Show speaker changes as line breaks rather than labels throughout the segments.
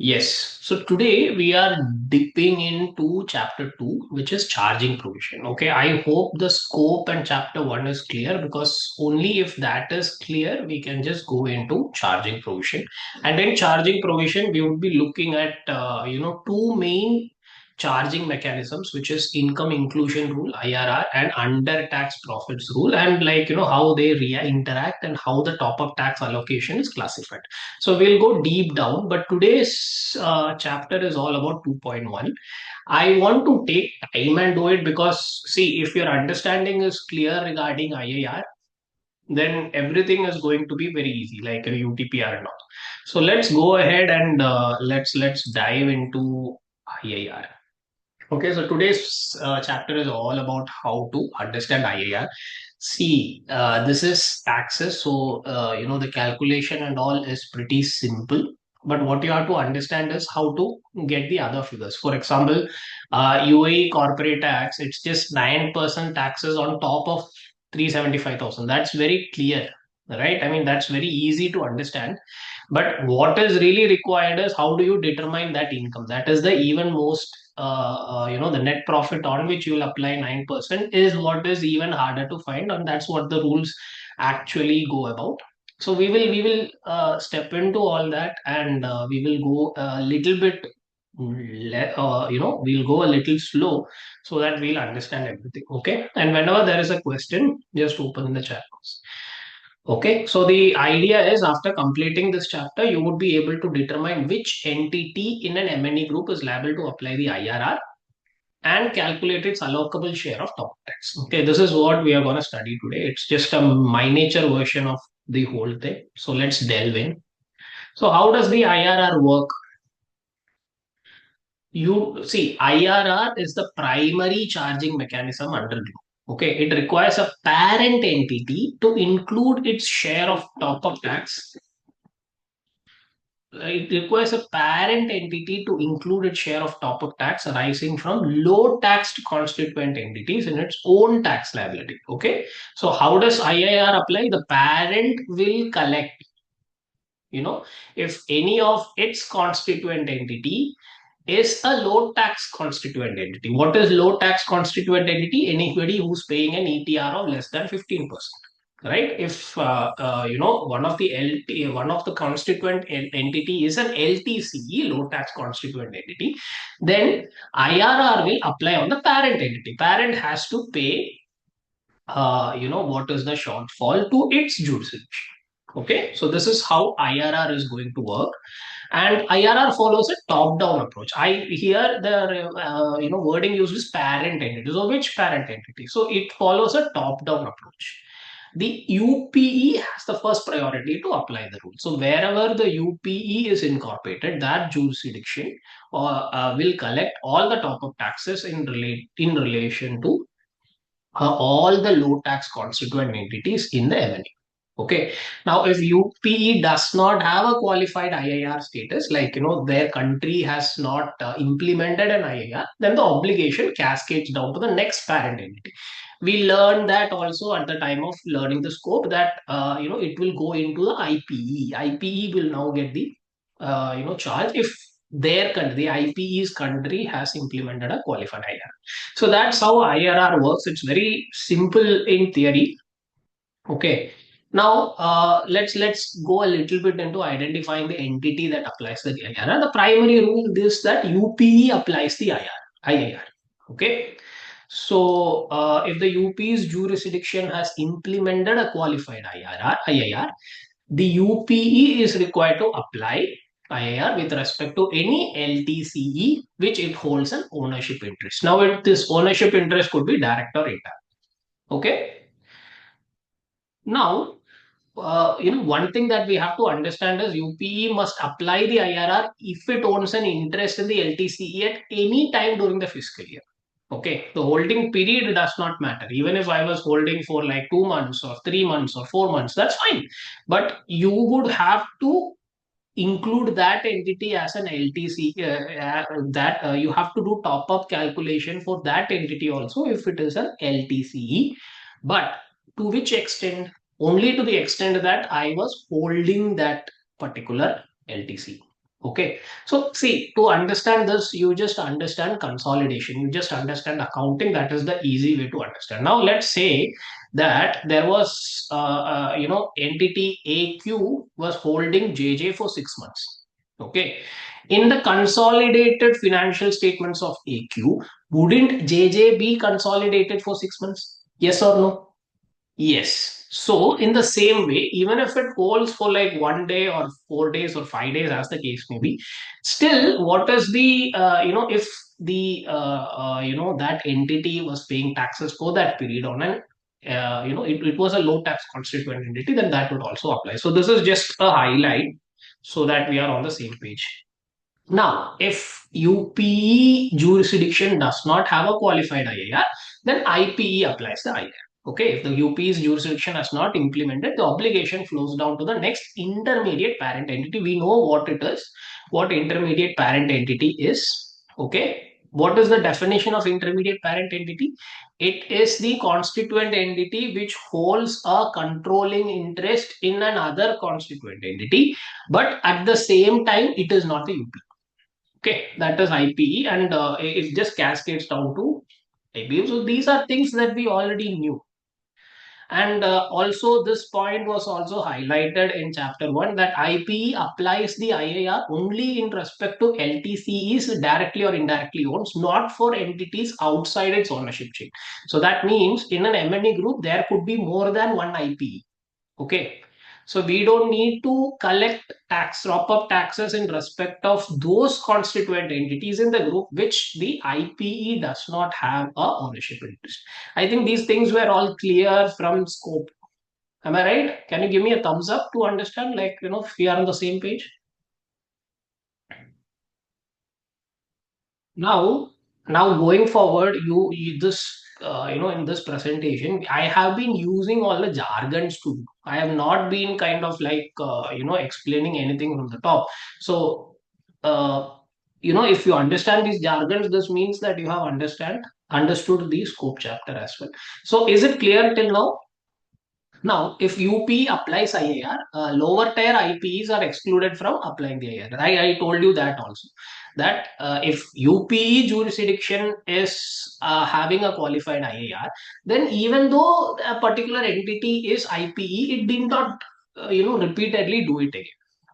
Yes. So today we are dipping into chapter 2, which is charging provision. Okay. I hope the scope and chapter 1 is clear, because only if that is clear, we can just go into charging provision. And in charging provision, we would be looking at, two main charging mechanisms, which is income inclusion rule, IRR, and under tax profits rule, and how they interact and how the top up tax allocation is classified. So we'll go deep down, but today's chapter is all about 2.1. I want to take time and do it because, see, if your understanding is clear regarding IIR, then everything is going to be very easy, like a UTPR and all. So let's go ahead and let's dive into IIR. Okay, so today's chapter is all about how to understand IIR. See, this is taxes, so the calculation and all is pretty simple. But what you have to understand is how to get the other figures. For example, UAE corporate tax, it's just 9% taxes on top of 375,000. That's very clear, right? I mean, that's very easy to understand. But what is really required is how do you determine that income? That is the even most, the net profit on which you will apply 9% is what is even harder to find, and that's what the rules actually go about. So we will step into all that, and we will go a little bit, we'll go a little slow so that we'll understand everything. Okay, and whenever there is a question, just open the chat box. Okay, so the idea is after completing this chapter, you would be able to determine which entity in an M&E group is liable to apply the IRR and calculate its allocable share of top tax. Okay, this is what we are going to study today. It's just a miniature version of the whole thing. So let's delve in. So how does the IRR work? You see, IRR is the primary charging mechanism under group. Okay, it requires a parent entity to include its share of top up tax. It requires a parent entity to include its share of top-up tax arising from low-taxed constituent entities in its own tax liability. Okay, so how does IIR apply? The parent will collect, if any of its constituent entity is a low tax constituent entity. What is low tax constituent entity? Anybody who's paying an ETR of less than 15%. Right? If one of the constituent entity is an LTCE, low tax constituent entity, then IRR will apply on the parent entity. Parent has to pay, what is the shortfall to its jurisdiction. Okay, so this is how IRR is going to work, and IRR follows a top-down approach. I here the wording used is parent entity. So which parent entity? So it follows a top-down approach. The UPE has the first priority to apply the rule. So wherever the UPE is incorporated, that jurisdiction will collect all the top-up taxes in relation to all the low tax constituent entities in the M&E. Okay. Now, if UPE does not have a qualified IIR status, like their country has not implemented an IIR, then the obligation cascades down to the next parent entity. We learned that also at the time of learning the scope, that it will go into the IPE. IPE will now get the charge if their country, the IPE's country, has implemented a qualified IIR. So that's how IRR works. It's very simple in theory. Okay. Now let's go a little bit into identifying the entity that applies the IIR. The primary rule is that UPE applies the IIR. Okay. So if the UP's jurisdiction has implemented a qualified IIR, the UPE is required to apply IIR with respect to any LTCE which it holds an ownership interest. Now, this ownership interest could be direct or indirect. Okay. Now, one thing that we have to understand is UPE must apply the IRR if it owns an interest in the LTCE at any time during the fiscal year. Okay, the holding period does not matter. Even if I was holding for like 2 months or 3 months or 4 months, that's fine. But you would have to include that entity as an LTC, that you have to do top up calculation for that entity also if it is an LTCE. But to which extent? Only to the extent that I was holding that particular LTC. Okay. So see, to understand this, you just understand consolidation. You just understand accounting. That is the easy way to understand. Now, let's say that there was, entity AQ was holding JJ for 6 months. Okay. In the consolidated financial statements of AQ, wouldn't JJ be consolidated for 6 months? Yes or no? Yes. So, in the same way, even if it holds for like 1 day or 4 days or 5 days, as the case may be, still, what is the, if the, that entity was paying taxes for that period on an, it was a low tax constituent entity, then that would also apply. So, this is just a highlight so that we are on the same page. Now, if UPE jurisdiction does not have a qualified IIR, then IPE applies the IIR. Okay, if the UPE's jurisdiction has not implemented, the obligation flows down to the next intermediate parent entity. We know what it is, what intermediate parent entity is. Okay, what is the definition of intermediate parent entity? It is the constituent entity which holds a controlling interest in another constituent entity, but at the same time, it is not the UPE. Okay, that is IPE, and it just cascades down to IPE. So these are things that we already knew. And also, this point was also highlighted in chapter 1 that IPE applies the IIR only in respect to LTCEs directly or indirectly owns, not for entities outside its ownership chain. So that means in an M&E group, there could be more than one IPE. Okay. So we don't need to collect tax, top up taxes in respect of those constituent entities in the group which the IPE does not have a ownership interest. I think these things were all clear from scope. Am I right? Can you give me a thumbs up to understand, like, if we are on the same page? Now, going forward, this in this presentation, I have been using all the jargons too. I have not been kind of like explaining anything from the top. So, uh, if you understand these jargons, this means that you have understood the scope chapter as well. So, is it clear till now? Now, if UP applies IIR, lower tier IPs are excluded from applying the IIR. I told you that also. That if UPE jurisdiction is having a qualified IIR, then even though a particular entity is IPE, it did not, repeatedly do it again.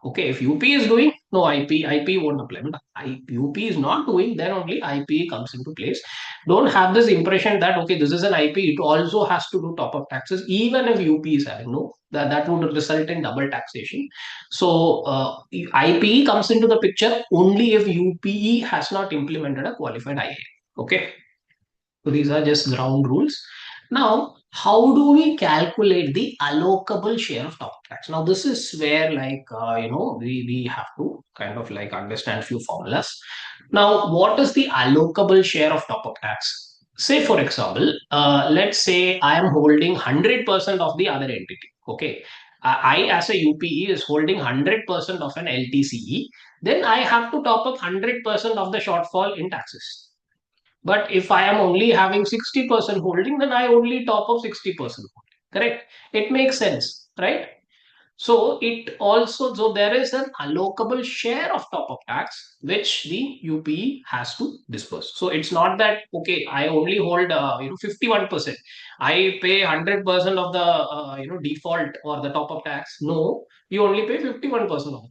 Okay, if UP is doing, no IP won't apply. But UP is not doing, then only IPE comes into place. Don't have this impression that okay, this is an IP, it also has to do top up taxes even if UP is having. No, that would result in double taxation. So IPE comes into the picture only if UPE has not implemented a qualified IA. Okay, so these are just ground rules. Now, how do we calculate the allocable share of top up tax? Now, this is where like we have to kind of like understand few formulas. Now, what is the allocable share of top up tax? Say for example, let's say I am holding 100% of the other entity. Okay, I as a UPE is holding 100% of an LTCE. Then I have to top up 100% of the shortfall in taxes. But if I am only having 60% holding, then I only top up 60% holding. Correct? It makes sense, right? So it also, so there is an allocable share of top up tax which the UPE has to disperse. So it's not that okay, I only hold 51%. I pay 100% of the default or the top up tax. No, you only pay 51% of it.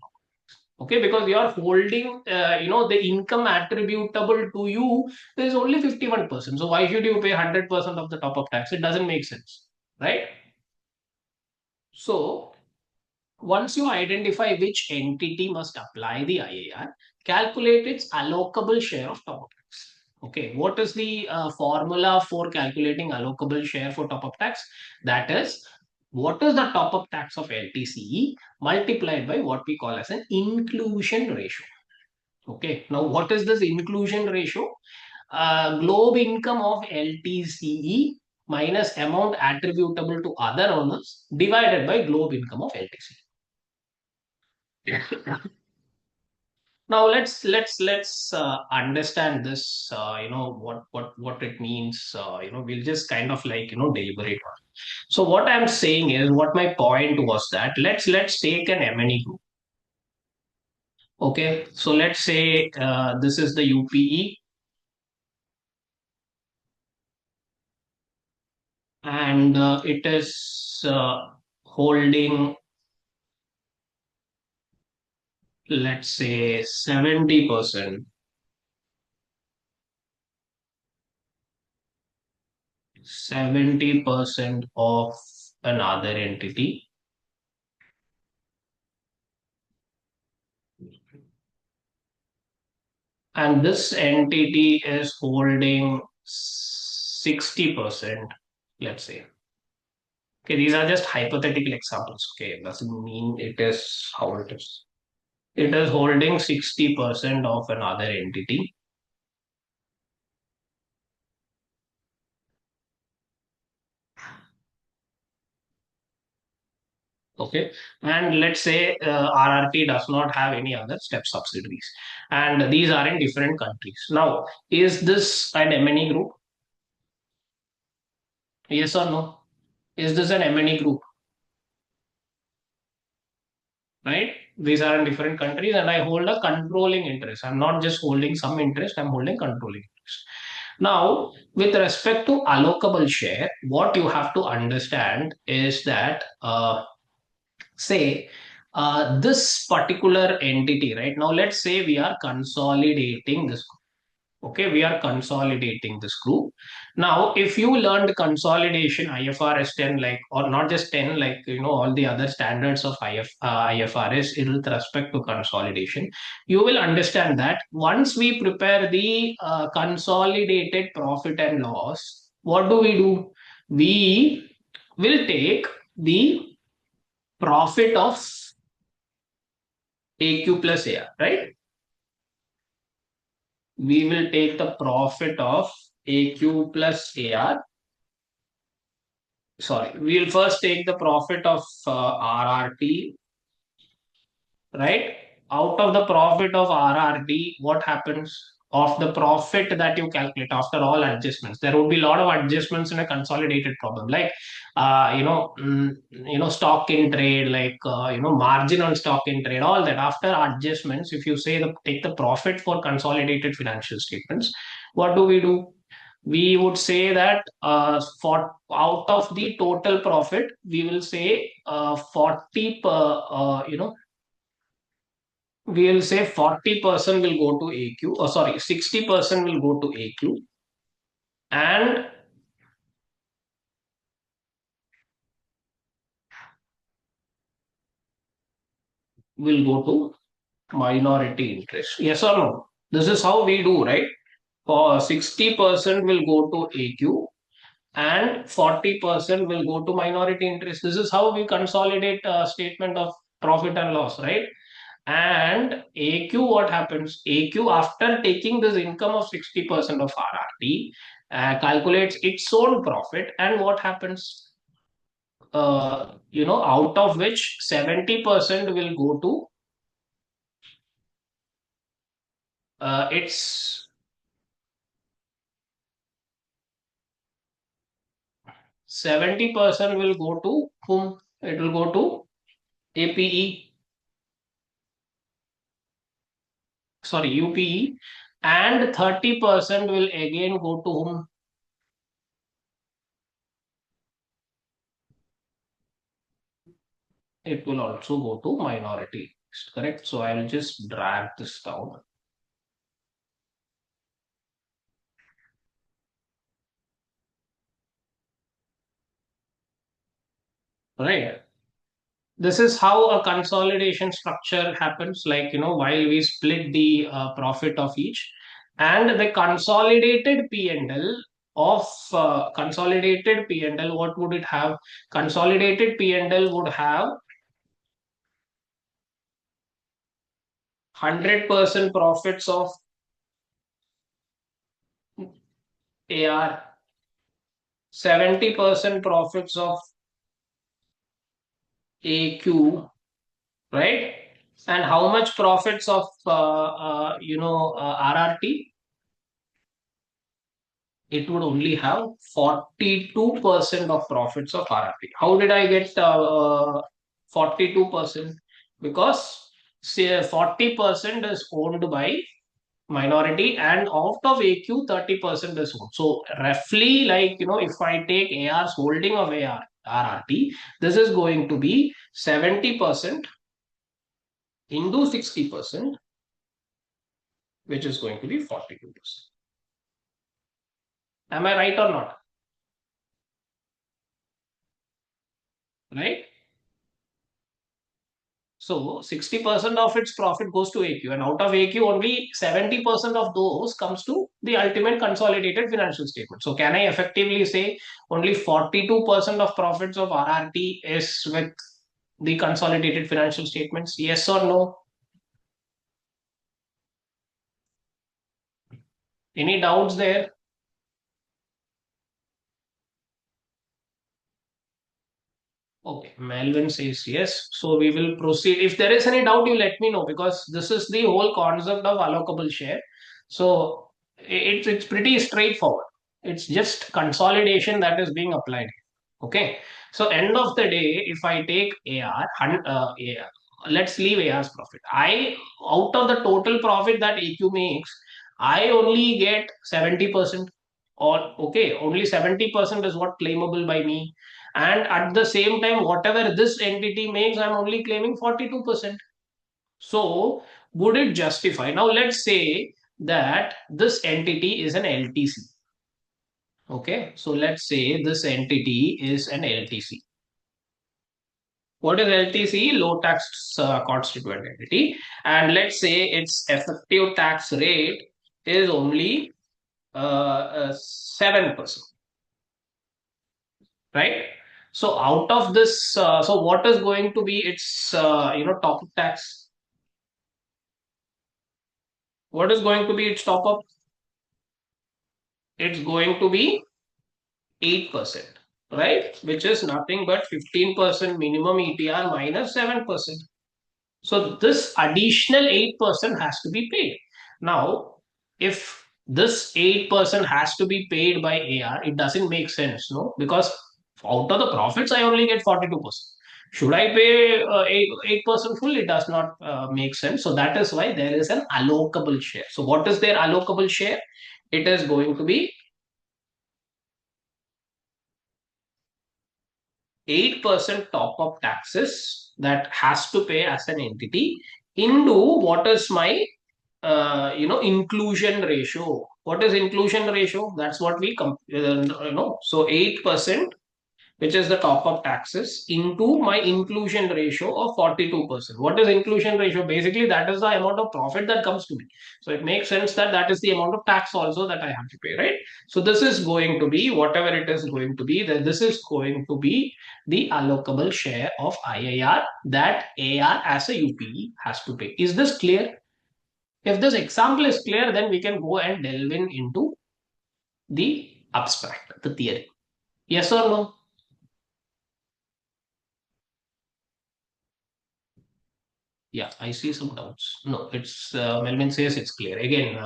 Okay, because you are holding the income attributable to you is only 51%. So why should you pay 100% of the top up tax? It doesn't make sense, right? So once you identify which entity must apply the IAR, calculate its allocable share of top up tax. Okay, what is the formula for calculating allocable share for top up tax? That is, what is the top up tax of LTCE multiplied by what we call as an inclusion ratio. Okay, now what is this inclusion ratio? Globe income of LTCE minus amount attributable to other owners divided by globe income of LTCE. Now let's understand this. What it means. We'll just kind of like deliberate on. So what I'm saying is, what my point was that let's take an M&E group. Okay, so let's say this is the UPE, and it is holding, let's say, 70% of another entity, and this entity is holding 60%, let's say. Okay, these are just hypothetical examples. Okay, doesn't mean it is how it is. It is holding 60% of another entity. Okay, and let's say RRT does not have any other step subsidiaries, and these are in different countries. Now, is this an M&E group? Yes or no? Is this an M&E group? Right? These are in different countries, and I hold a controlling interest. I'm not just holding some interest, I'm holding controlling interest. Now, with respect to allocable share, what you have to understand is that, say, this particular entity, right? Now, let's say we are consolidating this. Okay, we are consolidating this group. Now, if you learned consolidation IFRS 10, like, or not just 10, like, all the other standards of IFRS with respect to consolidation, you will understand that once we prepare the consolidated profit and loss, what do? We will take the profit of AQ plus AR, right? We will take the profit of AQ plus AR. Sorry, we'll first take the profit of RRT, right? Out of the profit of RRT, what happens? Of the profit that you calculate after all adjustments, there would be a lot of adjustments in a consolidated problem, like stock in trade, like margin on stock in trade, all that. After adjustments, if you say take the profit for consolidated financial statements, what do? We would say that for out of the total profit, we will say 40 per, we will say 40% will go to AQ, or sorry, 60% will go to AQ, and will go to minority interest. Yes or no? This is how we do, right? For 60% will go to AQ and 40% will go to minority interest. This is how we consolidate a statement of profit and loss, right? And AQ, what happens? AQ, after taking this income of 60% of RRT, calculates its own profit, and what happens? Out of which 70% will go to its 70% will go to whom? It will go to APE, sorry, UPE, and 30% will again go to whom? It will also go to minority. Correct. So I'll just drag this down. Right. This is how a consolidation structure happens, like, while we split the profit of each, and the consolidated P&L of consolidated P&L, what would it have? Consolidated P&L would have 100% profits of AR, 70% profits of AQ, right? And how much profits of RRT? It would only have 42% of profits of RRT. How did I get 42%? Because say 40% is owned by minority, and out of AQ 30% is owned. So roughly, like, if I take AR's holding of RRT, this is going to be 70% into 60%, which is going to be 42%. Am I right or not? Right? So 60% of its profit goes to AQ, and out of AQ, only 70% of those comes to the ultimate consolidated financial statement. So can I effectively say only 42% of profits of RRT is with the consolidated financial statements? Yes or no? Any doubts there? Okay, Melvin says yes. So we will proceed. If there is any doubt, you let me know, because this is the whole concept of allocable share. So it's pretty straightforward. It's just consolidation that is being applied. Okay. So end of the day, if I take AR, let's leave AR's profit. Out of the total profit that AQ makes, I only get 70%, or okay, only 70% is what claimable by me, and at the same time, whatever this entity makes, I'm only claiming 42%. So would it justify? Now let's say that this entity is an LTC. Okay, so let's say this entity is an LTC. What is LTC? Low tax constituent entity. And let's say its effective tax rate is only 7%, right? So out of this, so what is going to be its top up tax? What is going to be its top up? It's going to be 8%, right? Which is nothing but 15% minimum ETR minus 7%. So this additional 8% has to be paid. Now, if this 8% has to be paid by AR, it doesn't make sense, no? Because out of the profits, I only get 42%. Should I pay 8% full? It does not make sense. So that is why there is an allocable share. So what is their allocable share? It is going to be 8% top up taxes that has to pay as an entity into what is my inclusion ratio. What is inclusion ratio? That's what we so 8%, which is the top up taxes, into my inclusion ratio of 42%. What is inclusion ratio? Basically, that is the amount of profit that comes to me. So it makes sense that that is the amount of tax also that I have to pay, right? So this is going to be whatever it is going to be. That this is going to be the allocable share of IIR that AR as a UPE has to pay. Is this clear? If this example is clear, then we can go and delve into the abstract, the theory. Yes or no? Yeah, I see some doubts. No, it's Melvin says it's clear. Again,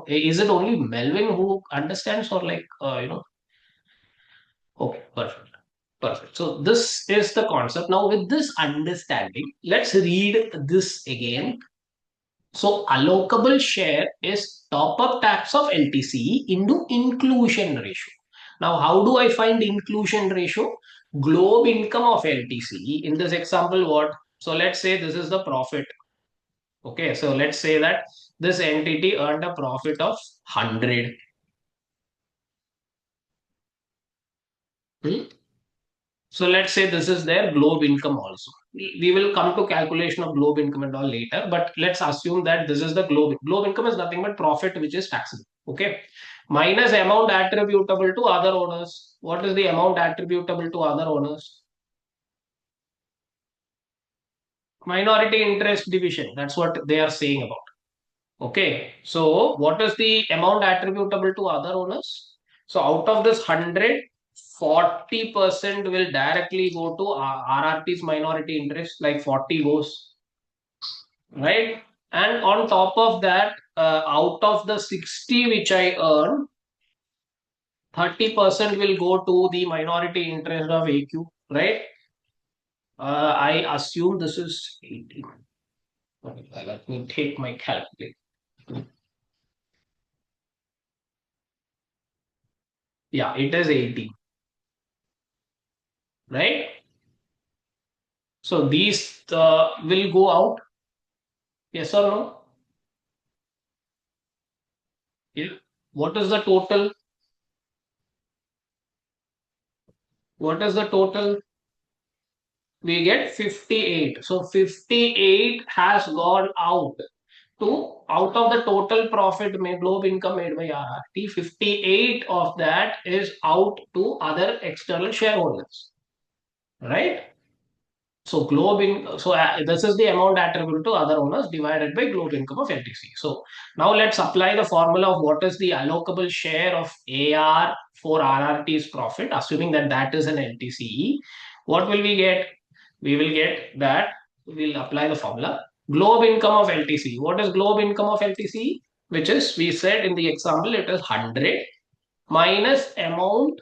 is it only Melvin who understands, or like, okay, perfect. Perfect. So this is the concept. Now, with this understanding, let's read this again. So allocable share is top up tax of LTC into inclusion ratio. Now, how do I find inclusion ratio? Globe income of LTC. In this example, what? So let's say this is the profit. Okay, so let's say that this entity earned a profit of 100. Hmm? So let's say this is their globe income also. We will come to calculation of globe income and all later, but let's assume that this is the globe income is nothing but profit which is taxable. Okay, minus amount attributable to other owners. What is the amount attributable to other owners? Minority interest division. That's what they are saying about. Okay, so what is the amount attributable to other owners? So out of this 100, 40% will directly go to RRT's minority interest, like 40 goes, right? And on top of that, out of the 60 which I earn, 30% will go to the minority interest of AQ, right? I assume this is 80. Okay, let me take my calculator. Yeah, it is 80, right? So these will go out. Yes or no? Yeah. What is the total? What is the total? We get 58. So 58 has gone out to out of the total profit made globe income made by RRT. 58 of that is out to other external shareholders, right? So this is the amount attributable to other owners divided by globe income of LTC. So now let's apply the formula of what is the allocable share of AR for RRT's profit, assuming that that is an LTCE. What will we get? We will get that we'll apply the formula globe income of LTC. What is globe income of LTC? Which is, we said in the example, it is 100 minus amount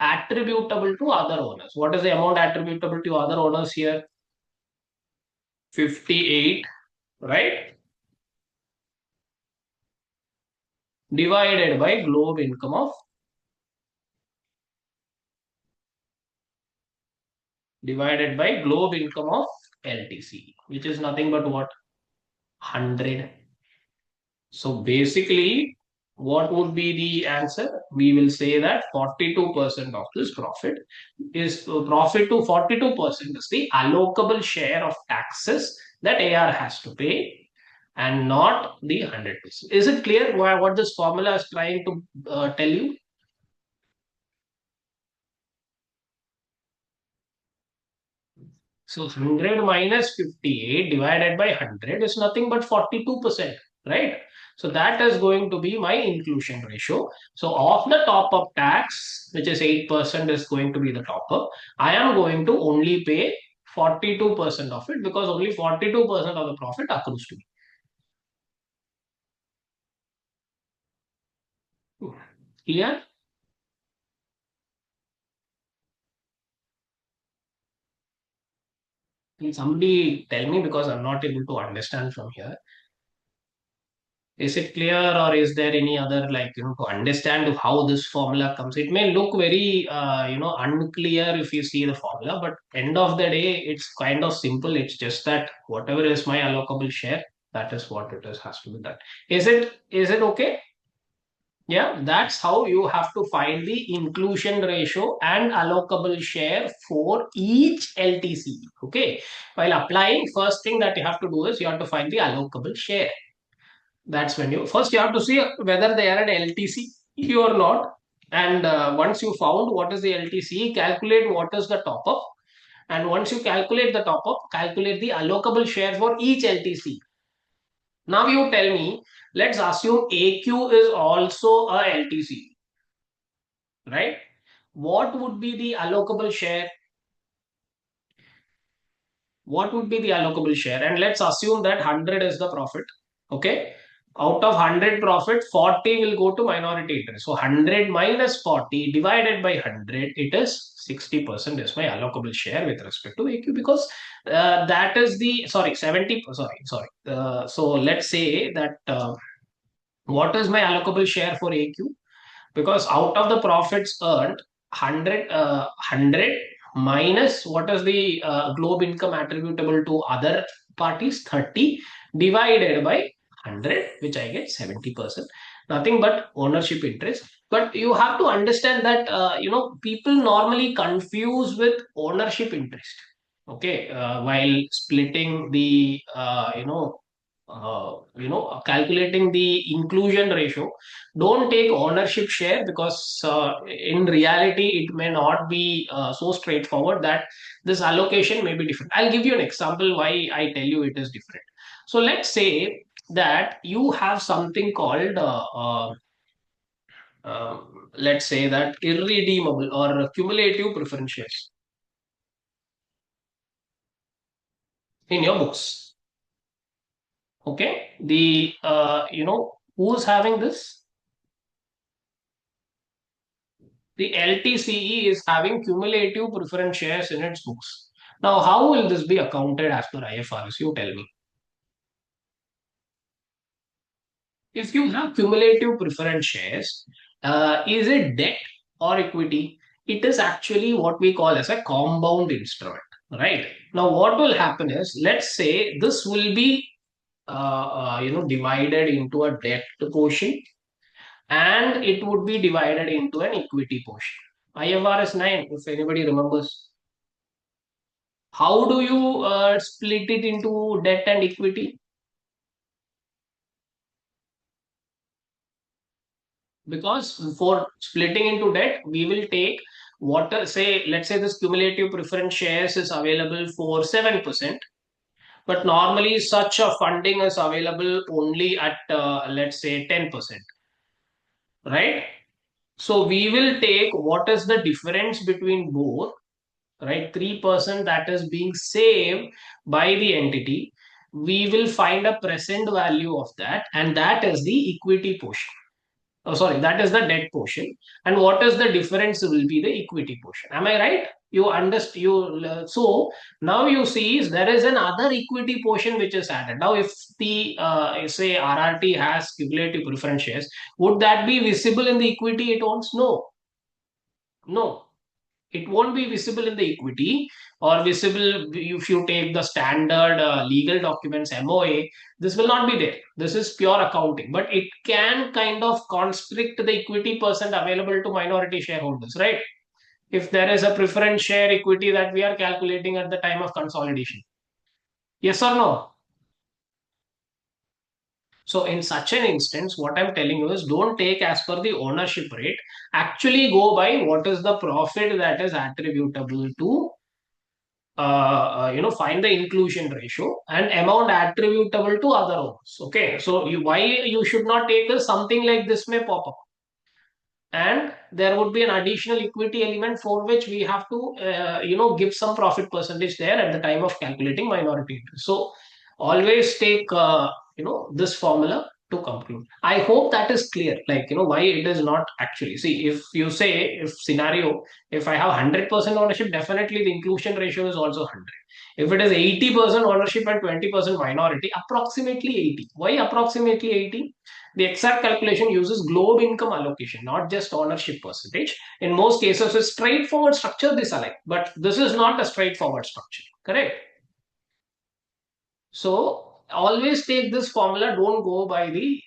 attributable to other owners. What is the amount attributable to other owners here? 58, right? Divided by globe income of LTC, which is nothing but what? 100. So basically, what would be the answer? We will say that 42% of this profit is profit to 42% is the allocable share of taxes that AR has to pay and not the 100%. Is it clear what this formula is trying to tell you? So 100 minus 58 divided by 100 is nothing but 42%, right? So that is going to be my inclusion ratio. So of the top up tax, which is 8% is going to be the top up, I am going to only pay 42% of it because only 42% of the profit accrues to me. Clear? Can somebody tell me because I'm not able to understand from here. Is it clear, or is there any other, like, to understand how this formula comes? It may look very, unclear if you see the formula, but end of the day, it's kind of simple. It's just that whatever is my allocable share, that is what it is, has to be done. Is it okay? Yeah, that's how you have to find the inclusion ratio and allocable share for each LTC. Okay. While applying, first thing that you have to do is you have to find the allocable share. That's when you have to see whether they are an LTC or not. And once you found what is the LTC, calculate what is the top up. And once you calculate the top up, calculate the allocable share for each LTC. Now you tell me, let's assume AQ is also a LTC, right? What would be the allocable share? What would be the allocable share? And let's assume that 100 is the profit. Okay. Out of 100 profit, 40 will go to minority interest. So 100 minus 40 divided by 100, it is 60% is my allocable share with respect to AQ because that is the, sorry, 70, sorry. So let's say that what is my allocable share for AQ? Because out of the profits earned, 100 minus what is the globe income attributable to other parties, 30 divided by 100, which I get 70%. Nothing but ownership interest. But you have to understand that people normally confuse with ownership interest. Okay, while splitting the calculating the inclusion ratio, don't take ownership share because in reality it may not be so straightforward that this allocation may be different. I'll give you an example why I tell you it is different. So let's say that you have something called let's say that irredeemable or cumulative preference shares in your books. Okay, the who's having this? The LTCE is having cumulative preference shares in its books. Now, how will this be accounted as per IFRS? You tell me. If you have cumulative preference shares, is it debt or equity? It is actually what we call as a compound instrument, right? Now, what will happen is, let's say this will be divided into a debt portion, and it would be divided into an equity portion. IFRS 9, if anybody remembers. How do you split it into debt and equity? Because for splitting into debt, we will take what, say, let's say this cumulative preference shares is available for 7%, but normally such a funding is available only at, let's say, 10%, right? So we will take what is the difference between both, right? 3% that is being saved by the entity. We will find a present value of that, and that is the equity portion. Oh, sorry, that is the debt portion. And what is the difference will be the equity portion. Am I right? You understand? So now you see there is another equity portion which is added. Now, if the say RRT has cumulative preference shares, would that be visible in the equity it owns? No, no. It won't be visible in the equity or visible if you take the standard legal documents MOA. This will not be there. This is pure accounting, but it can kind of constrict the equity percent available to minority shareholders, right? If there is a preference share equity that we are calculating at the time of consolidation. Yes or no? So in such an instance, what I'm telling you is don't take as per the ownership rate. Actually go by what is the profit that is attributable to find the inclusion ratio and amount attributable to other owners. Okay, so why you should not take this? Something like this may pop up, and there would be an additional equity element for which we have to give some profit percentage there at the time of calculating minority interest. So always take this formula to conclude. I hope that is clear, like why it is not actually. See, if you say, if scenario, if I have 100% ownership, definitely the inclusion ratio is also 100. If it is 80% ownership and 20% minority, approximately 80. Why approximately 80? The exact calculation uses globe income allocation, not just ownership percentage. In most cases, a straightforward structure this alike, but this is not a straightforward structure. Correct? So always take this formula. Don't go by the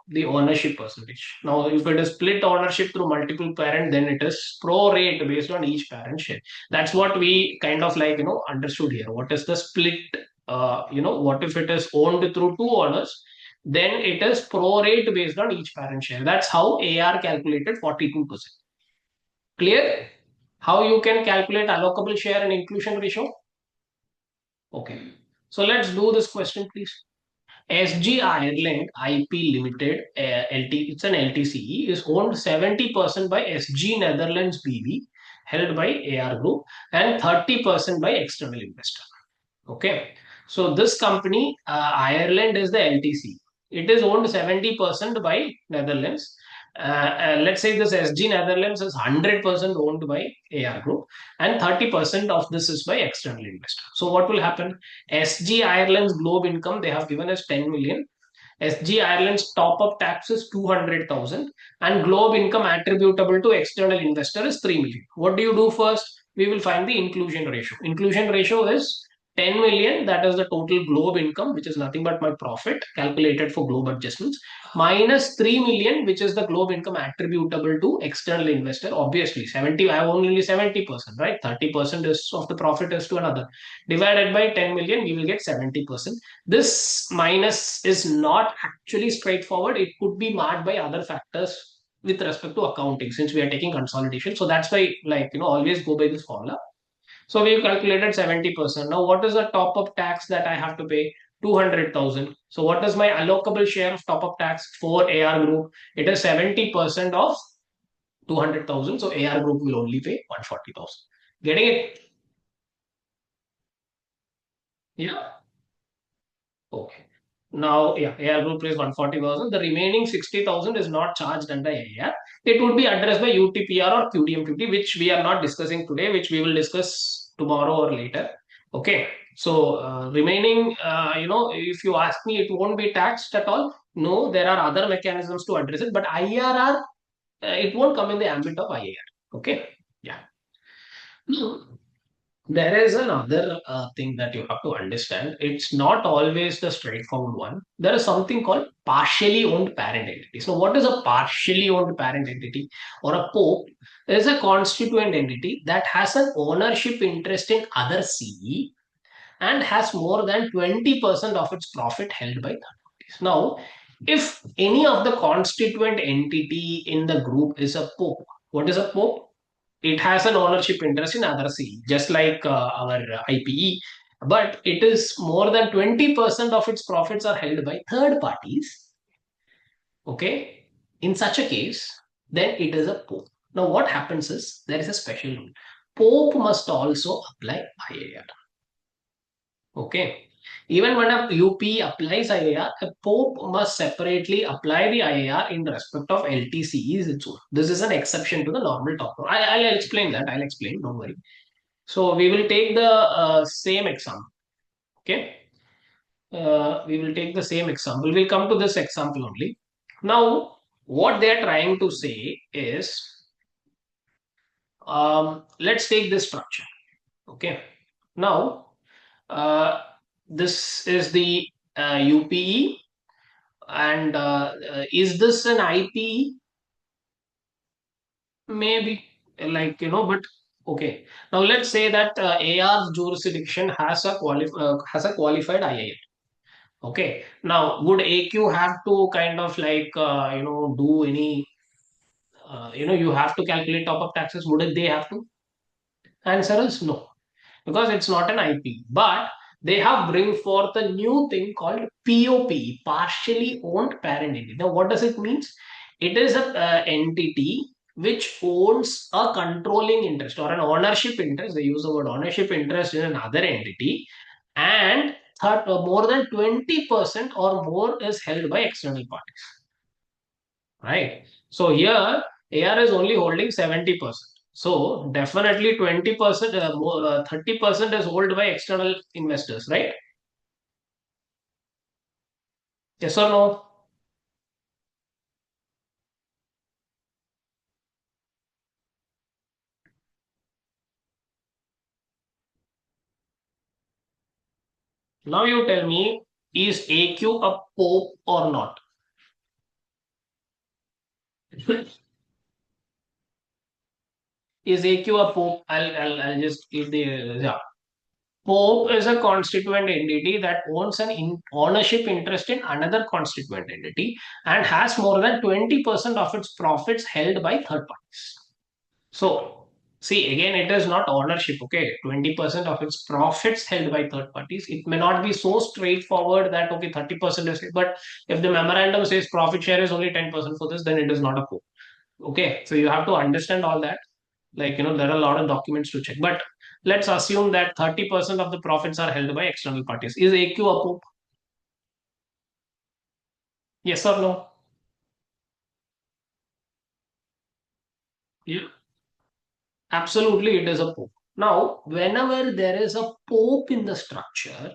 the ownership percentage. Now, if it is split ownership through multiple parent, then it is pro rate based on each parent share. That's what we kind of like understood here. What is the split? What if it is owned through two owners? Then it is pro rate based on each parent share. That's how AR calculated 42%. Clear? How you can calculate allocable share and inclusion ratio? Okay. So let's do this question, please. SG Ireland IP Limited, it's an LTCE, is owned 70% by SG Netherlands BV, held by AR Group, and 30% by external investor. Okay. So this company, Ireland, is the LTC. It is owned 70% by Netherlands. Let's say this SG Netherlands is 100% owned by AR Group, and 30% of this is by external investor. So what will happen? SG Ireland's globe income they have given us 10 million. SG Ireland's top up tax is 200,000, and globe income attributable to external investor is 3 million. What do you do first? We will find the inclusion ratio. Inclusion ratio is 10 million, that is the total globe income, which is nothing but my profit calculated for globe adjustments, minus 3 million, which is the globe income attributable to external investor. Obviously, 70, I have only 70%, right? 30% is of the profit is to another. Divided by 10 million, we will get 70%. This minus is not actually straightforward. It could be marked by other factors with respect to accounting since we are taking consolidation. So that's why, like, always go by this formula. So we've calculated 70%. Now, what is the top up tax that I have to pay? 200,000. So what is my allocable share of top up tax for AR Group? It is 70% of 200,000. So AR Group will only pay 140,000. Getting it? Yeah. Okay. Now, yeah, AR Group pays 140,000. The remaining 60,000 is not charged under AR. It would be addressed by UTPR or QDMQT, which we are not discussing today, which we will discuss tomorrow or later. Okay. So, remaining, if you ask me, it won't be taxed at all. No, there are other mechanisms to address it, but IRR, it won't come in the ambit of IIR. Okay. Yeah. No. There is another thing that you have to understand. It's not always the straightforward one. There is something called partially owned parent entity. So, what is a partially owned parent entity or a POP? Is a constituent entity that has an ownership interest in other CE and has more than 20% of its profit held by third parties. Now, if any of the constituent entity in the group is a POP, what is a POP? It has an ownership interest in other C, just like our IPE, but it is more than 20% of its profits are held by third parties. Okay, in such a case, then it is a POP. Now, what happens is there is a special rule. POP must also apply IIR. Okay. Even when a UP applies IIR, a POP must separately apply the IIR in respect of LTCEs its own. This is an exception to the normal top. I'll explain that. I'll explain. Don't worry. So we will take the same example. Okay. We will take the same example. We'll come to this example only. Now, what they're trying to say is, let's take this structure. Okay. Now, uh, this is the UPE, and is this an IPE? Maybe, like, but okay. Now let's say that AR's jurisdiction has a qualified IIR. Okay. Now, would AQ have to kind of like do any you have to calculate top up taxes? Would they have to? Answer is no, because it's not an IP. But they have bring forth a new thing called POP, partially owned parent entity. Now, what does it mean? It is a entity which owns a controlling interest or an ownership interest. They use the word ownership interest in another entity, and more than 20% or more is held by external parties. Right. So here AR is only holding 70%. So definitely 20%, 30% is held by external investors, right? Yes or no? Now you tell me, is AQ a pope or not? Is AQ a pope? I'll just give the yeah. Pope is a constituent entity that owns an ownership interest in another constituent entity and has more than 20% of its profits held by third parties. So, see, again, it is not ownership, okay? 20% of its profits held by third parties. It may not be so straightforward that, okay, 30% is, but if the memorandum says profit share is only 10% for this, then it is not a co. Okay, so you have to understand all that. Like, there are a lot of documents to check. But let's assume that 30% of the profits are held by external parties. Is AQ a poop? Yes or no? Yeah. Absolutely, it is a pope. Now, whenever there is a pope in the structure,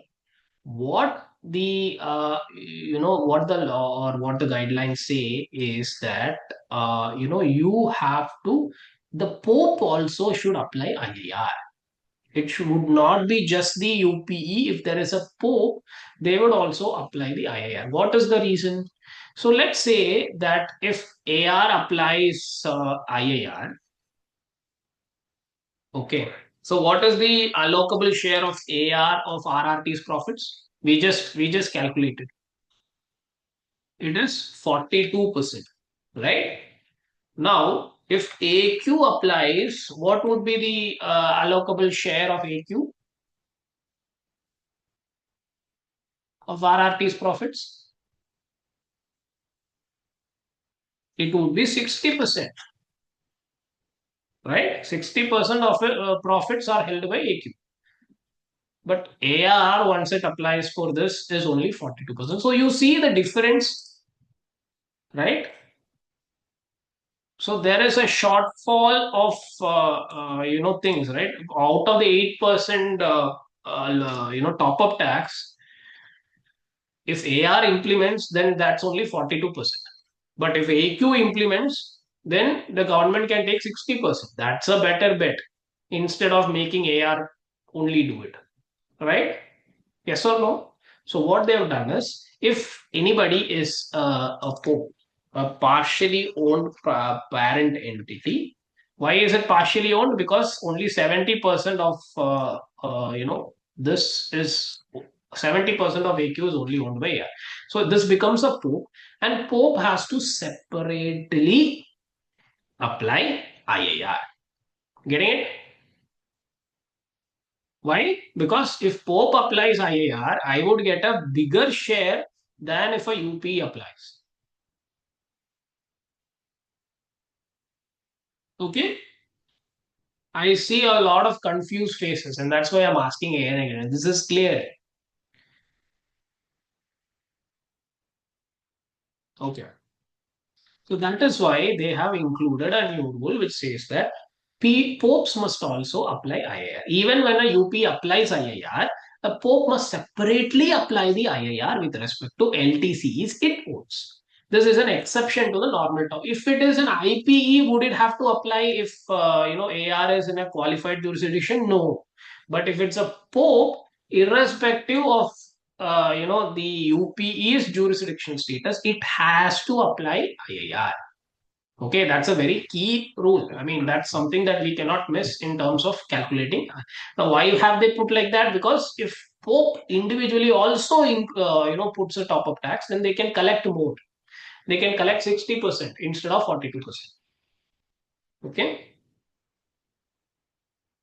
what the what the law or what the guidelines say is that you have to, the pope also should apply IIR. It should not be just the UPE. If there is a pope, they would also apply the IIR. What is the reason? So let's say that if AR applies IIR. Okay. So what is the allocable share of AR of RRT's profits? We just calculated. It is 42%, right? Now, if AQ applies, what would be the allocable share of AQ of RRT's profits? It would be 60%, right? 60% of profits are held by AQ. But AR, once it applies for this, is only 42%. So you see the difference, right? So there is a shortfall of things, right? Out of the 8% top up tax, If AR implements, then that's only 42%. But if AQ implements, then the government can take 60%. That's a better bet instead of making AR only do it. Right? Yes or no? So what they have done is, if anybody is a pope, a partially owned parent entity, why is it partially owned? Because only 70% of this is 70% of AQ is only owned by AR. So this becomes a pope, and pope has to separately apply IIR. Getting it? Why? Because if Pope applies IIR, I would get a bigger share than if a UP applies. Okay? I see a lot of confused faces, and that's why I'm asking again and again. This is clear. Okay. So that is why they have included a new rule which says that popes must also apply IIR. Even when a UP applies IIR, a pope must separately apply the IIR with respect to LTCs it owns. This is an exception to the normal term. If it is an IPE, would it have to apply if AR is in a qualified jurisdiction? No. But if it's a pope, irrespective of the UPE's jurisdiction status, it has to apply IIR. Okay, that's a very key rule. I mean, that's something that we cannot miss in terms of calculating. Now, why have they put like that? Because if Pope individually also puts a top up tax, then they can collect more. They can collect 60% instead of 42%. Okay.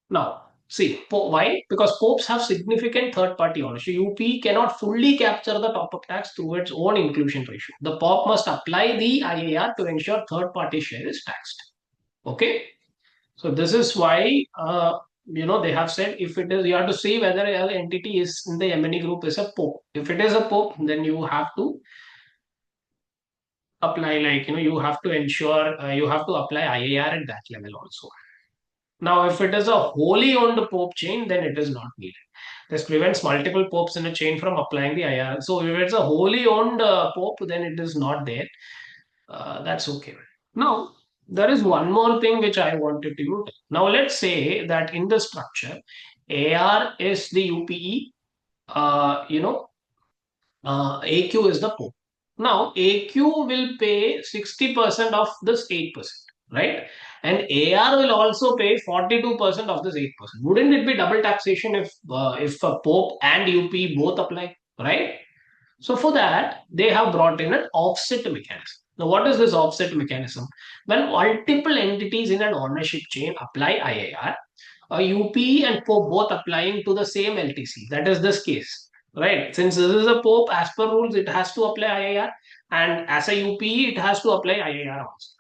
Now, see, why? Because popes have significant third party ownership. UP cannot fully capture the top up tax through its own inclusion ratio. The pope must apply the IAR to ensure third party share is taxed. Okay. So, this is why, they have said if it is, you have to see whether an entity is in the MNE group is a pope. If it is a pope, then you have to apply, like, you have to ensure, you have to apply IAR at that level also. Now, if it is a wholly owned pope chain, then it is not needed. This prevents multiple popes in a chain from applying the IR. So, if it's a wholly owned pope, then it is not there. That's okay. Now, there is one more thing which I wanted to note. Now, let's say that in the structure, AR is the UPE, AQ is the pope. Now, AQ will pay 60% of this 8%, right? And AR will also pay 42% of this 8%. Wouldn't it be double taxation if a pope and UP both apply, right? So for that, they have brought in an offset mechanism. Now, what is this offset mechanism? When multiple entities in an ownership chain apply IIR, a UP and POP both applying to the same LTC. That is this case, right? Since this is a POP, as per rules, it has to apply IIR, and as a UPE, it has to apply IIR also.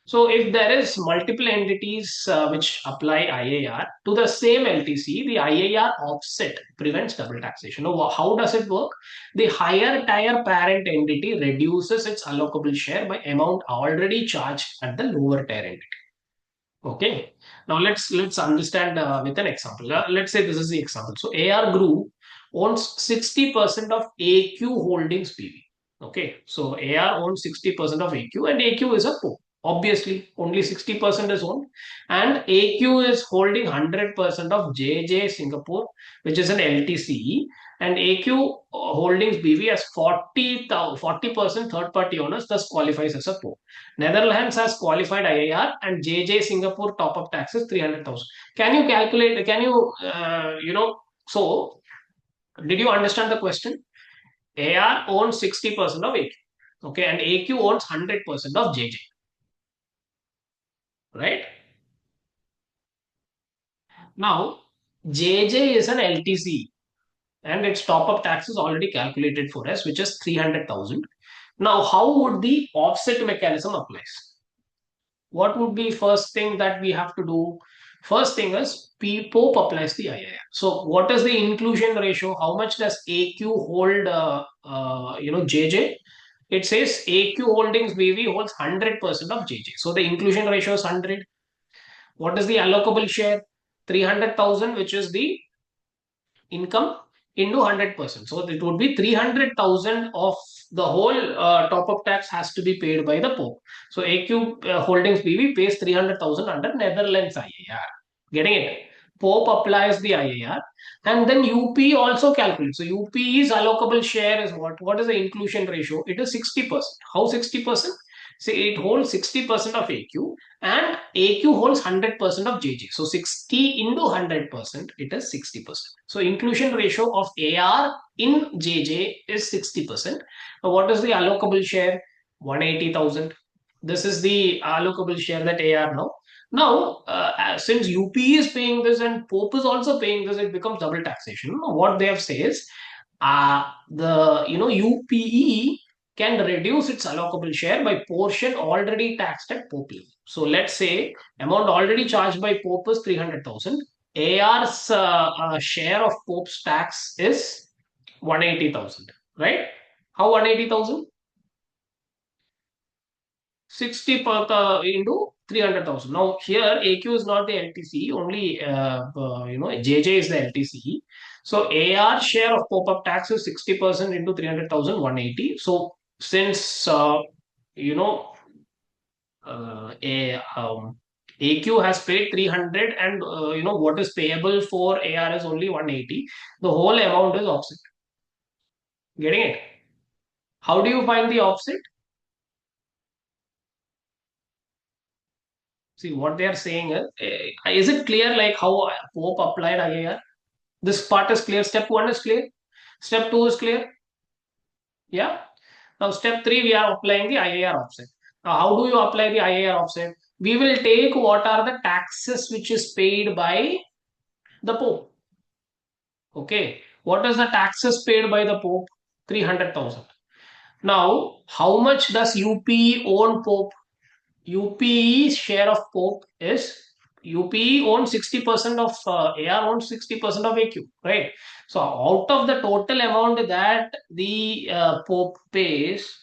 So if there is multiple entities which apply IIR to the same LTC, the IIR offset prevents double taxation. Now, how does it work? The higher tier parent entity reduces its allocable share by amount already charged at the lower tier entity. Okay. Now let's understand with an example. Let's say this is the example. So AR Group owns 60% of AQ Holdings BV. Okay. So AR owns 60% of AQ, and AQ is a co. Obviously, only 60% is owned, and AQ is holding 100% of JJ Singapore, which is an LTCE, and AQ Holdings BV has 40% third party owners, thus qualifies as a co. Netherlands has qualified IIR, and JJ Singapore top up tax is 300,000. Can you calculate? Can you, so did you understand the question? AR owns 60% of AQ. Okay, and AQ owns 100% of JJ, right? Now, JJ is an LTC, and its top up tax is already calculated for us, which is 300,000. Now, how would the offset mechanism apply? What would be first thing that we have to do? First thing is Pope applies the IIR. So what is the inclusion ratio? How much does AQ hold, JJ? It says AQ Holdings BV holds 100% of JJ. So the inclusion ratio is 100. What is the allocable share? 300,000, which is the income. into 100%. So it would be 300,000 of the whole top up tax has to be paid by the Pope. So AQ Holdings BV pays 300,000 under Netherlands IIR. Getting it? Pope applies the IIR and then UP also calculates. So UP's allocable share is what? What is the inclusion ratio? It is 60%. How 60%? Say it holds 60% of AQ and AQ holds 100% of JJ. So 60 into 100%, it is 60%. So inclusion ratio of AR in JJ is 60%. Now what is the allocable share? 180,000. This is the allocable share that AR now. Now, since UP is paying this and Pope is also paying this, it becomes double taxation. What they have said is, the UPE can reduce its allocable share by portion already taxed at Pope level. So let's say amount already charged by Pope is 300,000. AR's share of Pope's tax is 180,000, right? How 180,000? 60 per into 300,000. Now here AQ is not the LTC, only JJ is the LTC. So AR share of pop-up tax is 60% into 300,000, 180. So since you know AQ has paid 300 and what is payable for AR is only 180, the whole amount is offset. Getting it? How do you find the offset? See, what they are saying is it clear like how Pope applied IIR? This part is clear. Step one is clear. Step two is clear. Yeah. Now, step three, we are applying the IIR offset. Now, how do you apply the IIR offset? We will take what are the taxes which is paid by the Pope. Okay. What is the taxes paid by the Pope? 300,000. Now, how much does UP own Pope? UPE's share of Pope is UPE owns 60% of AR owns 60% of AQ, right? So out of the total amount that the Pope pays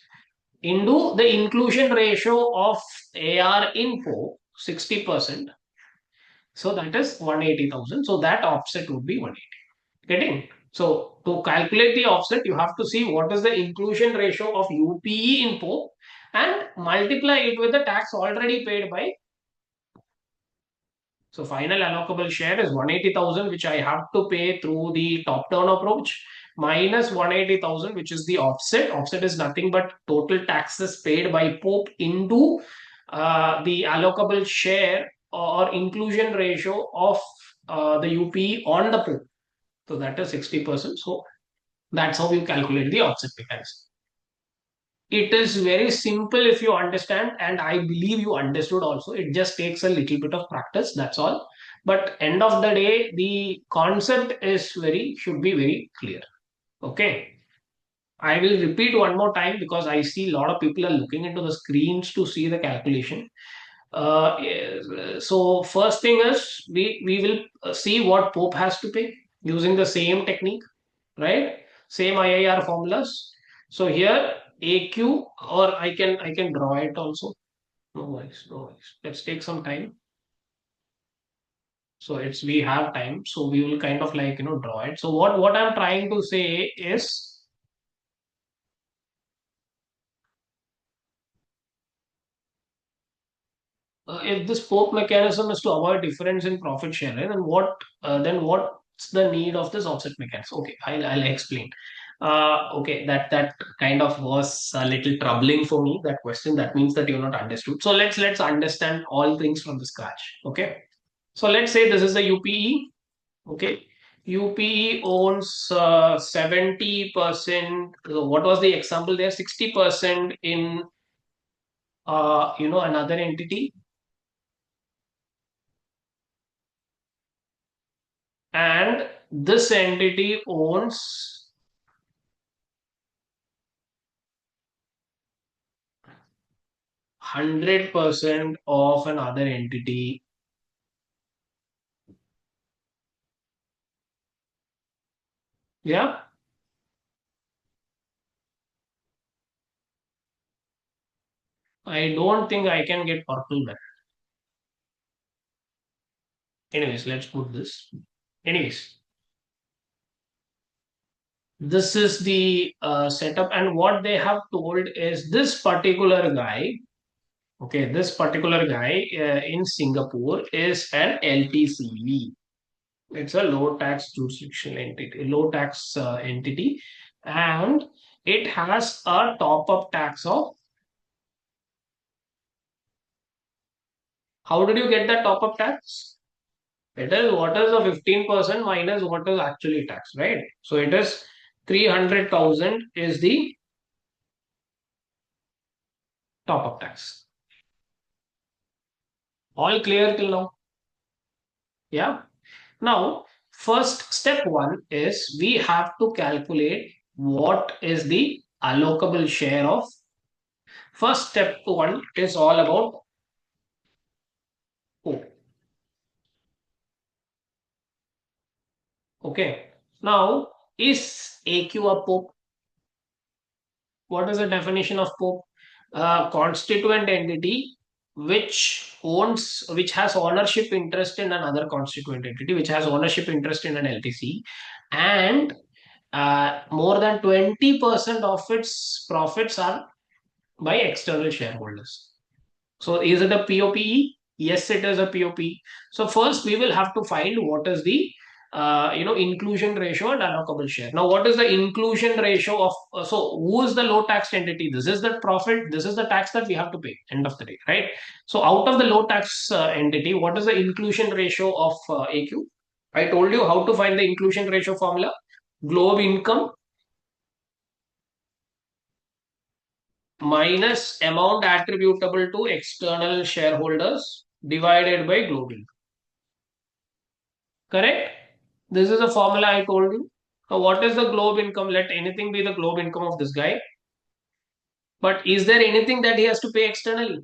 into the inclusion ratio of AR in Pope 60%. So that is 180,000. So that offset would be 180. Getting? So to calculate the offset, you have to see what is the inclusion ratio of UPE in Pope and multiply it with the tax already paid by. So final allocable share is 180,000, which I have to pay through the top-down approach, minus 180,000, which is the offset. Offset is nothing but total taxes paid by Pope into the allocable share or inclusion ratio of the UP on the Pope. So that is 60%. So that's how you calculate the offset mechanism. It is very simple if you understand, and I believe you understood also. It just takes a little bit of practice, that's all. But end of the day, the concept is very should be very clear. Okay. I will repeat one more time because I see a lot of people are looking into the screens to see the calculation. So first thing is we will see what Pope has to pay using the same technique, right? Same IIR formulas. So here AQ, or I can draw it also. No worries, no worries. Let's take some time. So it's we have time, so we will kind of like draw it. So what I'm trying to say is, if this fork mechanism is to avoid difference in profit sharing, and then what's the need of this offset mechanism? Okay, I'll explain. Okay, that kind of was a little troubling for me, that question. That means that you're not understood. So let's understand all things from the scratch. Okay, so let's say this is the UPE. Okay, UPE owns 70%. What was the example there? 60% in another entity, and this entity owns 100% of another entity. Yeah, I don't think I can get purple man. Anyways, let's put this. Anyways, This is the setup, and what they have told is this particular guy. Okay, this particular guy in Singapore is an LTCE. It's a low tax jurisdictional entity, low tax entity, and it has a top up tax of. How did you get that top up tax? It is what is the 15% minus what is actually tax, right? So it is 300,000 is the top up tax. All clear till now? Yeah. Now, first step one is we have to calculate what is the allocable share of. First step one is all about O. Okay. Now, is AQ a POP? What is the definition of POP? A constituent entity which has ownership interest in another constituent entity, which has ownership interest in an LTC, and more than 20% of its profits are by external shareholders. So is it a POPE? Yes, it is a POPE. So first we will have to find what is the inclusion ratio and allocable share. Now, what is the inclusion ratio of? So who is the low tax entity? This is the profit. This is the tax that we have to pay. End of the day, right? So out of the low tax entity, what is the inclusion ratio of AQ? I told you how to find the inclusion ratio formula. Globe income minus amount attributable to external shareholders divided by global. Correct? This is a formula I told you. So what is the globe income? Let anything be the globe income of this guy. But is there anything that he has to pay externally?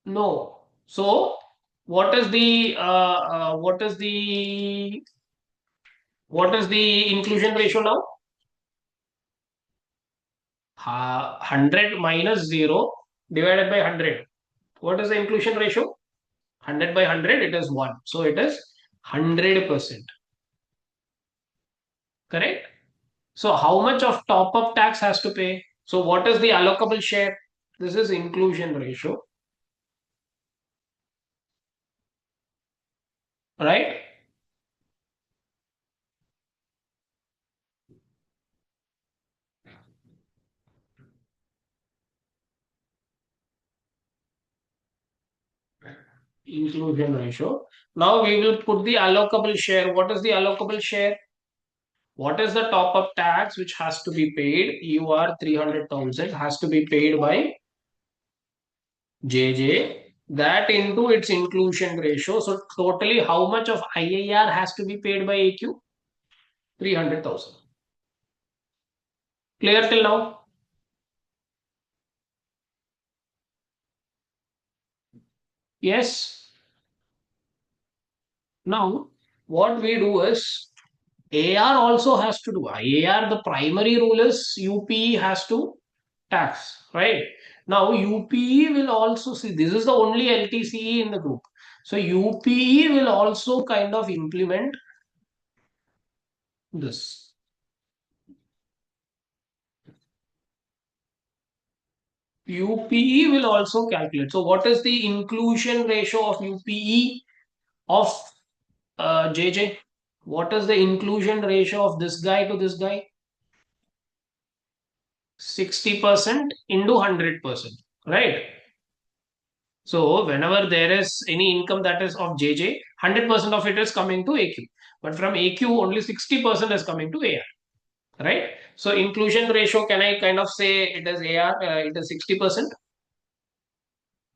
No. So what is the inclusion ratio now? 100 minus 0 divided by 100. What is the inclusion ratio? 100 by 100, it is 1. So it is 100%. Correct? So how much of top up tax has to pay? So what is the allocable share? This is inclusion ratio, right? Inclusion ratio. Now we will put the allocable share. What is the allocable share? What is the top up tax which has to be paid? EUR 300,000 has to be paid by JJ. That into its inclusion ratio. So totally how much of IIR has to be paid by AQ? 300,000. Clear till now? Yes. Now what we do is AR also has to do. AR, the primary rule is UPE has to tax, right? Now UPE will also see, this is the only LTCE in the group. So UPE will also kind of implement this. UPE will also calculate. So what is the inclusion ratio of UPE of JJ? What is the inclusion ratio of this guy to this guy? 60% into 100%, right? So whenever there is any income that is of JJ, 100% of it is coming to AQ. But from AQ, only 60% is coming to AR, right? So inclusion ratio, can I kind of say it is AR, it is 60%,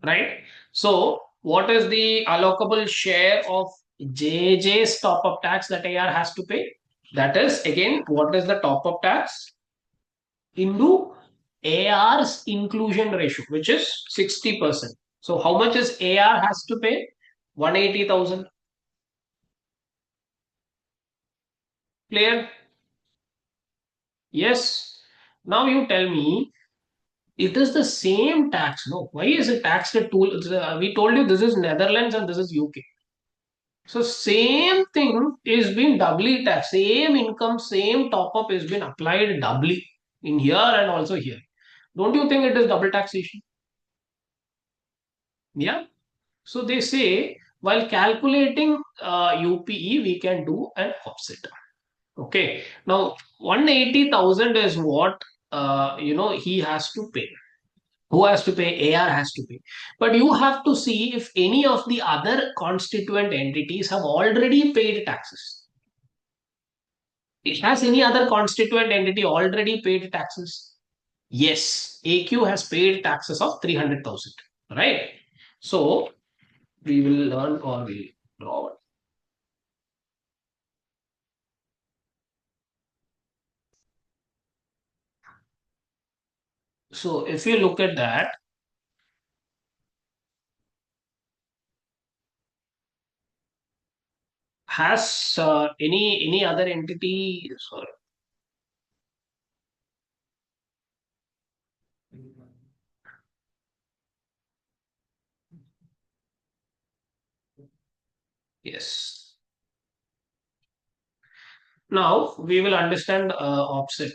right? So what is the allocable share of JJ's top up tax that AR has to pay? That is again, what is the top up tax into AR's inclusion ratio, which is 60%. So how much is AR has to pay? 180,000. Clear? Yes. Now you tell me, it is the same tax. No, why is it taxed at two? We told you this is Netherlands and this is UK. So same thing is being doubly taxed. Same income, same top up is being applied doubly in here and also here. Don't you think it is double taxation? Yeah. So they say while calculating UPE, we can do an offset. Okay. Now 180,000 is what he has to pay. Who has to pay? AR has to pay. But you have to see if any of the other constituent entities have already paid taxes. Has any other constituent entity already paid taxes? Yes, AQ has paid taxes of 300,000. Right? So we will learn or we draw one. So if you look at that, has any other entity? Sorry. Yes. Now we will understand offset.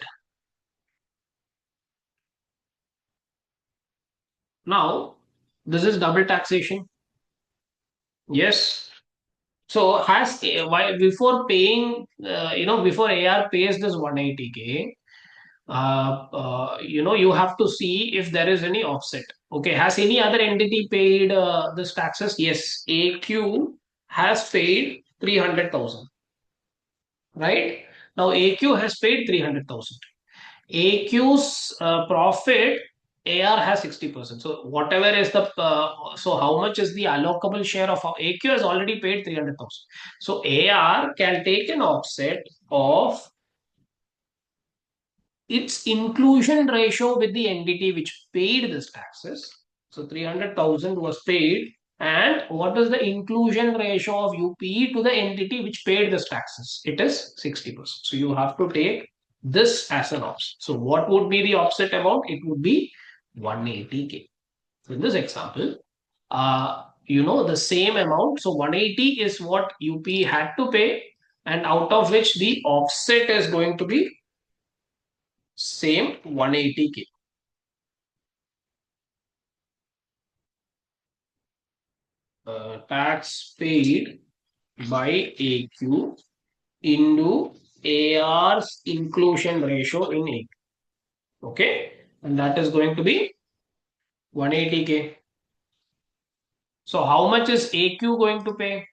Now this is double taxation. Yes. So has why before paying, before AR pays this 180K, you have to see if there is any offset. Okay, has any other entity paid this taxes? Yes, AQ has paid 300,000, right? Now AQ has paid 300,000. AQ's profit, AR has 60%. So whatever is the so how much is the allocable share of AQ has already paid 300,000. So AR can take an offset of its inclusion ratio with the entity which paid this taxes. So 300,000 was paid. And what is the inclusion ratio of UPE to the entity which paid this taxes? It is 60%. So you have to take this as an offset. So what would be the offset amount? It would be 180K. So in this example, the same amount. So 180 is what UPE had to pay, and out of which the offset is going to be same 180K. Tax paid by AQ into AR's inclusion ratio in AQ. Okay. And that is going to be 180K. So how much is AQ going to pay?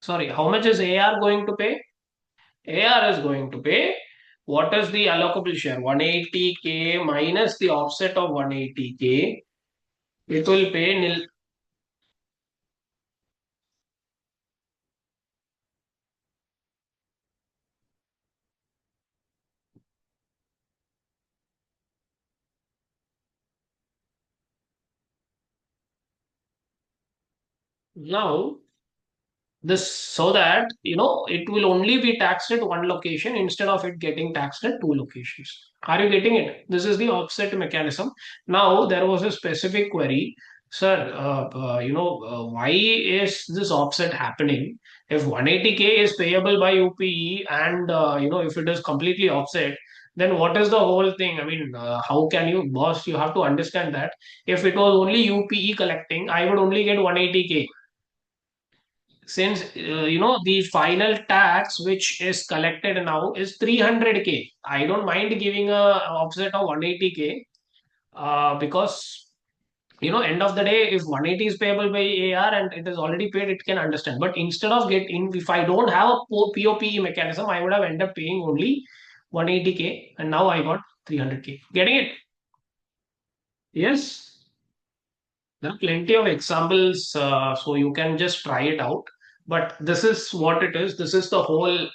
Sorry, how much is AR going to pay? AR is going to pay, what is the allocable share? 180K minus the offset of 180K. It will pay nil. Now, this so that it will only be taxed at one location instead of it getting taxed at two locations. Are you getting it? This is the offset mechanism. Now there was a specific query, sir. Why is this offset happening? If 180K is payable by UPE, and if it is completely offset, then what is the whole thing? I mean, how can you, boss? You have to understand that if it was only UPE collecting, I would only get 180K. Since the final tax which is collected now is 300K, I don't mind giving a offset of 180K, because end of the day, if 180 is payable by AR and it is already paid, it can understand. But instead of getting, if I don't have a POPE mechanism, I would have ended up paying only 180K, and now I got 300K. Getting it? Yes. There are plenty of examples, so you can just try it out. But this is what it is. This is the whole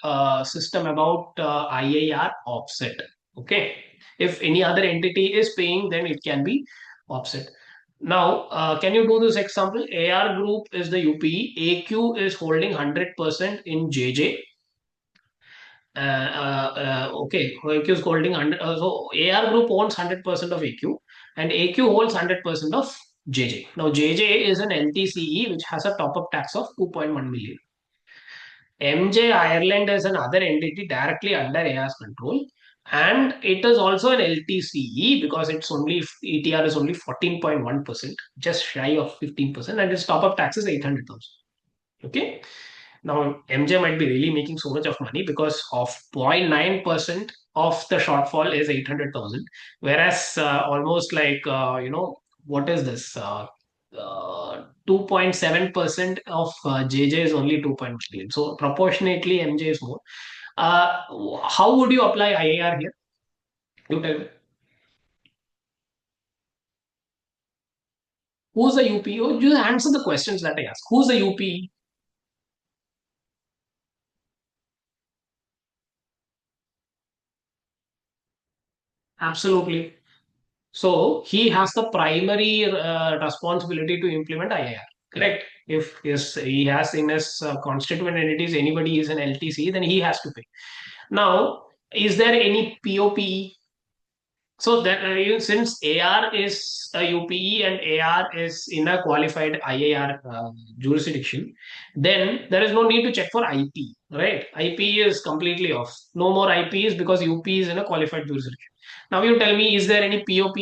system about IIR offset. Okay. If any other entity is paying, then it can be offset. Now, can you do this example? AR group is the UPE, AQ is holding 100% in JJ. Okay, so AQ is holding 100. So AR group owns 100% of AQ, and AQ holds 100% of JJ. Now JJ is an LTCE which has a top-up tax of 2.1 million. MJ Ireland is another entity directly under AIR's control, and it is also an LTCE because its only ETR is only 14.1%, just shy of 15%, and its top-up tax is 800,000. Okay. Now, MJ might be really making so much of money because of 0.9% of the shortfall is 800,000, whereas almost like, what is this? 2.7% of JJ is only 2.1 million. So, proportionately, MJ is more. Uh, how would you apply IIR here? You tell me. Who's the UP? Oh, you answer the questions that I ask. Who's the UP? Absolutely. So he has the primary responsibility to implement IIR. Correct. If yes, he has in his constituent entities anybody is an LTC, then he has to pay. Now, is there any POPE? So that since AR is a UPE and AR is in a qualified IIR jurisdiction, then there is no need to check for IP, right? IP is completely off. No more IPs because UP is in a qualified jurisdiction. Now you tell me, is there any POP?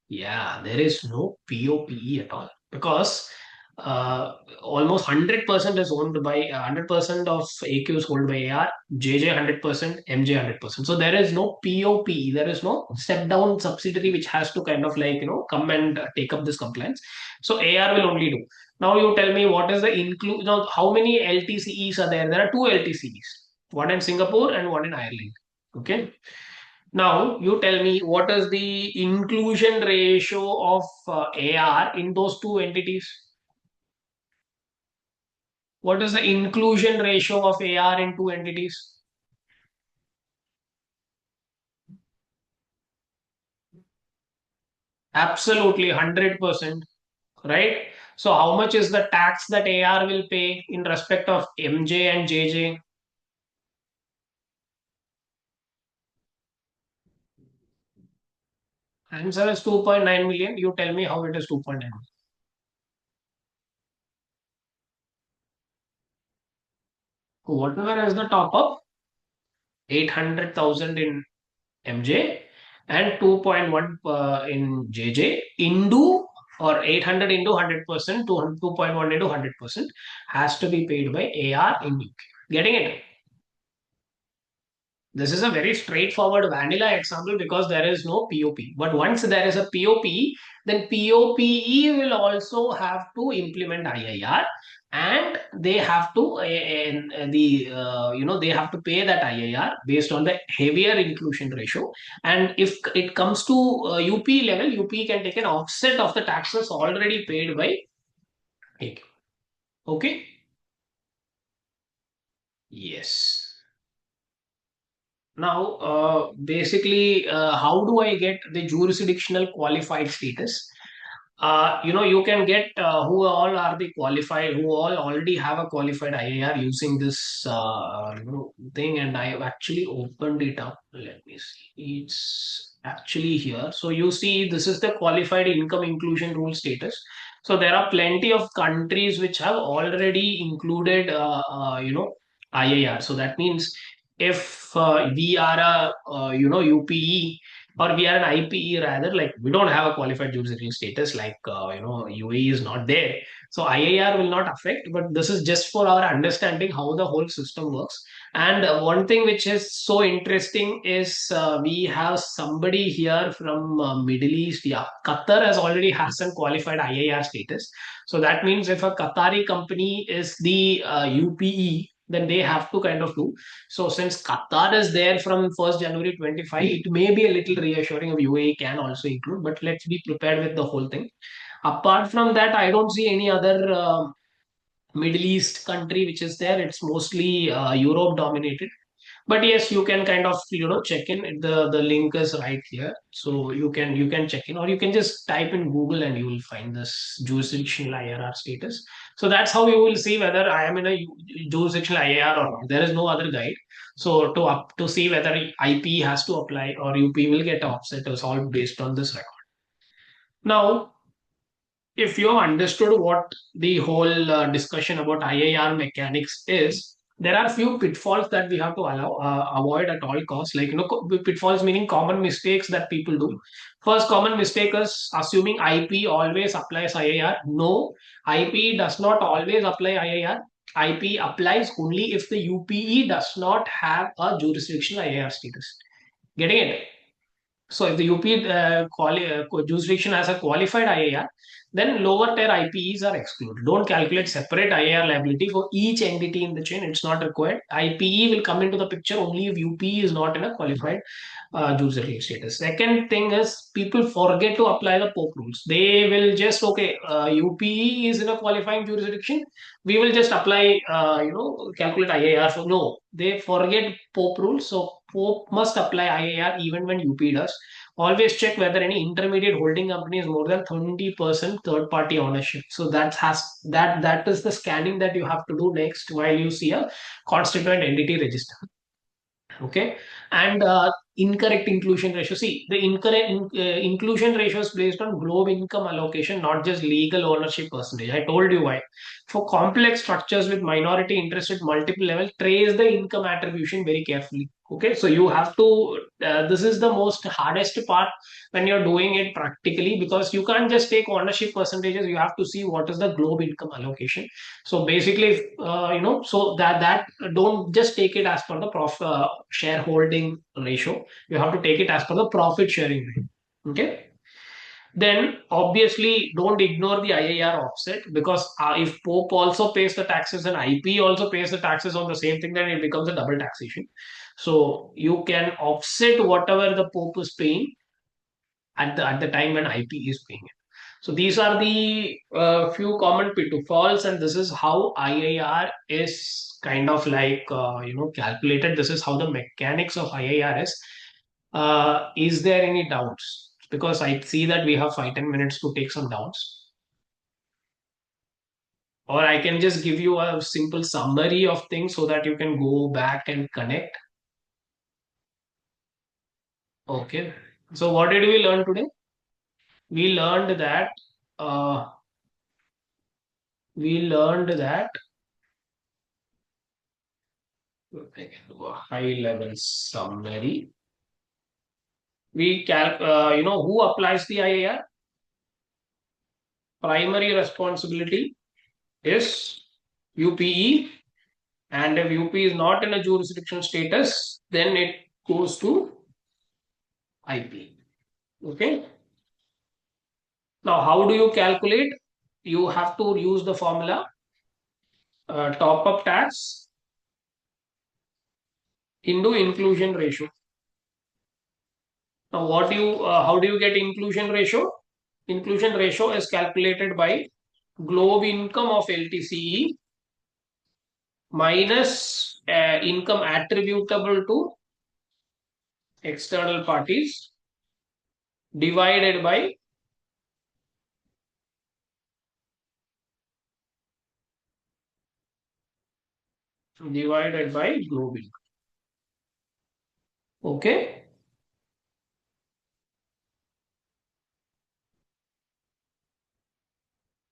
Yeah, there is no POPE at all because almost 100% is owned by 100% of AQ is owned by AR, JJ 100%, MJ 100%. So there is no POPE, there is no step down subsidiary which has to kind of like, come and take up this compliance. So AR will only do. Now you tell me what is the include, now how many LTCEs are there? There are two LTCEs, one in Singapore and one in Ireland. Okay. Now, you tell me what is the inclusion ratio of AR in those two entities? What is the inclusion ratio of AR in two entities? Absolutely 100%, right? So, how much is the tax that AR will pay in respect of MJ and JJ? Answer is 2.9 million. You tell me how it is 2.9. Whatever is the top up, 800,000 in MJ and 2.1 in JJ into or 800 into 100%, 2.1 into 100% has to be paid by AR in UK. Getting it? This is a very straightforward vanilla example because there is no POP. But once there is a POP, then POPE will also have to implement IIR, and they have to they have to pay that IIR based on the heavier inclusion ratio. And if it comes to UP level, UP can take an offset of the taxes already paid by AQ. Okay. Yes. Now, basically, how do I get the jurisdictional qualified status? You can get who all are the qualified, who all already have a qualified IIR using this thing, and I have actually opened it up. Let me see. It's actually here. So you see, this is the qualified income inclusion rule status. So there are plenty of countries which have already included, IIR. So that means if we are a UPE or we are an IPE rather, like we don't have a qualified jurisdiction status, like UAE is not there, so IIR will not affect. But this is just for our understanding how the whole system works. And one thing which is so interesting is we have somebody here from Middle East. Yeah, Qatar has already has some qualified IIR status. So that means if a Qatari company is the UPE, then they have to kind of do. So since Qatar is there from 1st January 25, it may be a little reassuring of UAE can also include, but let's be prepared with the whole thing. Apart from that, I don't see any other Middle East country which is there. It's mostly Europe dominated. But yes, you can kind of check in. The link is right here, so you can check in, or you can just type in Google and you will find this jurisdictional IRR status. So that's how you will see whether I am in a jurisdictional IAR or not. There is no other guide. So to see whether IP has to apply or UP will get offset is all based on this record. Now, if you have understood what the whole discussion about IIR mechanics is, there are few pitfalls that we have to avoid at all costs. Like, pitfalls meaning common mistakes that people do. First common mistake is assuming IP always applies IIR. No, IP does not always apply IIR. IP applies only if the UPE does not have a jurisdictional IIR status. Getting it? So if the UP jurisdiction has a qualified IIR, then lower tier IPEs are excluded. Don't calculate separate IIR liability for each entity in the chain. It's not required. IPE will come into the picture only if UPE is not in a qualified jurisdiction status. Second thing is people forget to apply the Pope rules. They will just, okay, UPE is in a qualifying jurisdiction. We will just apply, calculate IIR. So no, they forget Pope rules. So Pope must apply IIR even when UP does. Always check whether any intermediate holding company is more than 30% third party ownership. So that is the scanning that you have to do next while you see a constituent entity register. Okay. And incorrect inclusion ratio. See, the inclusion ratio is based on globe income allocation, not just legal ownership percentage. I told you why. For complex structures with minority interest at multiple levels, trace the income attribution very carefully. Okay, so you have to, this is the most hardest part when you're doing it practically, because you can't just take ownership percentages. You have to see what is the globe income allocation. So basically, so that don't just take it as per the shareholding ratio. You have to take it as per the profit sharing rate. Okay. Then obviously don't ignore the IIR offset, because if Pope also pays the taxes and IP also pays the taxes on the same thing, then it becomes a double taxation. So you can offset whatever the Pope is paying at the time when IP is paying it. So these are the few common pitfalls, and this is how IIR is kind of like calculated. This is how the mechanics of IIR is. Is there any doubts? Because I see that we have 5-10 minutes to take some doubts, or I can just give you a simple summary of things so that you can go back and connect. Okay. So what did we learn today? We learned that. Uh, we learned that I can do a high level summary. Who applies the IIR? Primary responsibility is UPE, and if UP is not in a jurisdiction status, then it goes to IP. Okay. Now, how do you calculate? You have to use the formula top up tax into inclusion ratio. Now, how do you get inclusion ratio? Inclusion ratio is calculated by globe income of LTCE minus income attributable to external parties divided by globe income. Okay.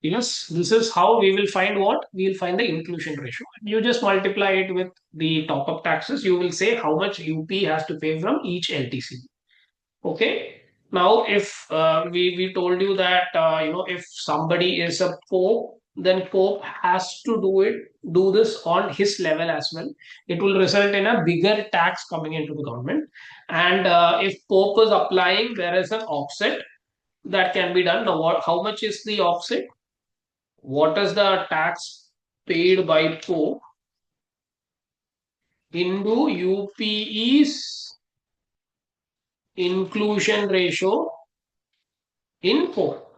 Yes, this is how we will find what? We will find the inclusion ratio. You just multiply it with the top up taxes. You will say how much UP has to pay from each LTC. Okay. Now, if we told you that if somebody is a pope, then pope has to do this on his level as well. It will result in a bigger tax coming into the government. And if pope is applying, there is an offset that can be done. Now, how much is the offset? What is the tax paid by pope into UPE's inclusion ratio in pope?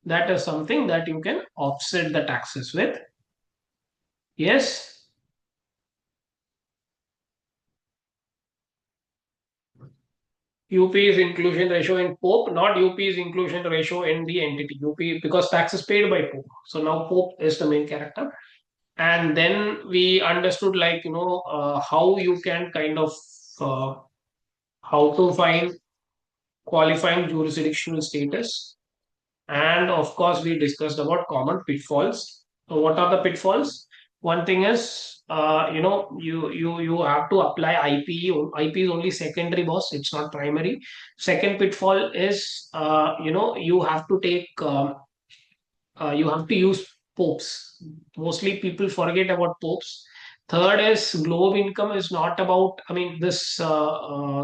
That is something that you can offset the taxes with. Yes. UP is inclusion ratio in Pope, not UP is inclusion ratio in the entity. UP, because tax is paid by Pope. So now Pope is the main character. And then we understood, like, how you can kind of, uh, how to find qualifying jurisdictional status. And of course, we discussed about common pitfalls. So what are the pitfalls? One thing is, you have to apply IPE. IP is only secondary, boss. It's not primary. Second pitfall is, you have to take, you have to use popes. Mostly people forget about popes. Third is globe income is not about, I mean, this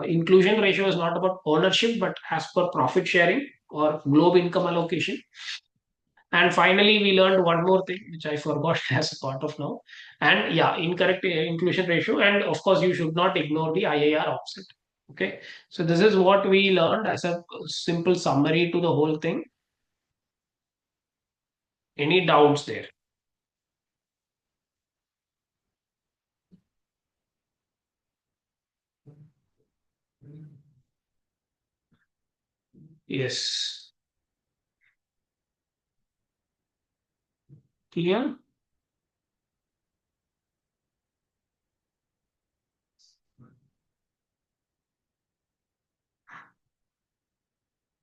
inclusion ratio is not about ownership, but as per profit sharing or globe income allocation. And finally, we learned one more thing, which I forgot as a part of now. And yeah, incorrect inclusion ratio. And of course, you should not ignore the IIR offset. Okay. So this is what we learned as a simple summary to the whole thing. Any doubts there? Yes. Clear?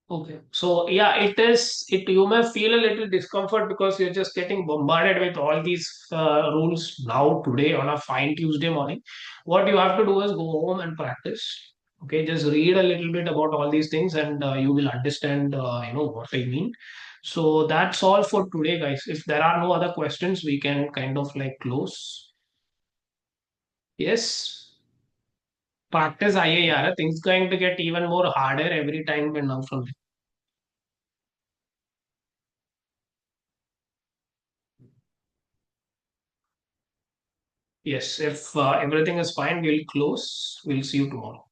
Okay. So yeah, it is. It you may feel a little discomfort because you're just getting bombarded with all these rules now today on a fine Tuesday morning. What you have to do is go home and practice. Okay, just read a little bit about all these things, and you will understand. What I mean. So that's all for today, guys. If there are no other questions, we can kind of like close. Yes. Practice IIR. Things going to get even more harder every time and now from. Yes, if everything is fine, we'll close. We'll see you tomorrow.